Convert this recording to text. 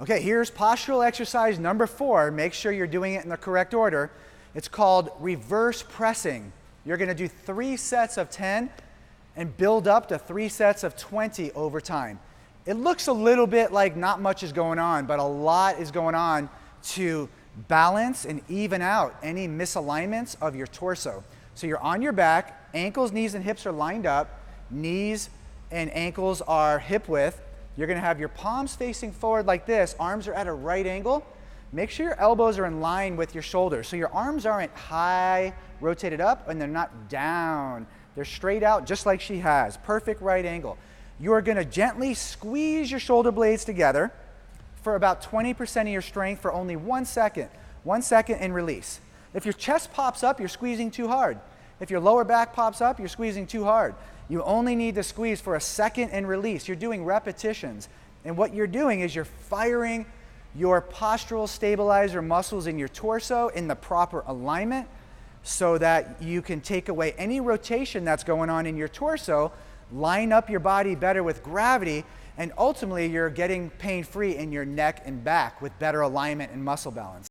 Okay, here's postural exercise number 4. Make sure you're doing it in the correct order. It's called reverse pressing. You're going to do 3 sets of 10 and build up to 3 sets of 20 over time. It looks a little bit like not much is going on, but a lot is going on to balance and even out any misalignments of your torso. So you're on your back, ankles, knees, and hips are lined up, knees and ankles are hip width. You're going to have your palms facing forward like this, arms are at a right angle. Make sure your elbows are in line with your shoulders. So your arms aren't high, rotated up, and they're not down. They're straight out just like she has. Perfect right angle. You're going to gently squeeze your shoulder blades together for about 20% of your strength for only 1 second. 1 second and release. If your chest pops up, you're squeezing too hard. If your lower back pops up, you're squeezing too hard. You only need to squeeze for a second and release. You're doing repetitions. And what you're doing is you're firing your postural stabilizer muscles in your torso in the proper alignment so that you can take away any rotation that's going on in your torso, line up your body better with gravity, and ultimately you're getting pain-free in your neck and back with better alignment and muscle balance.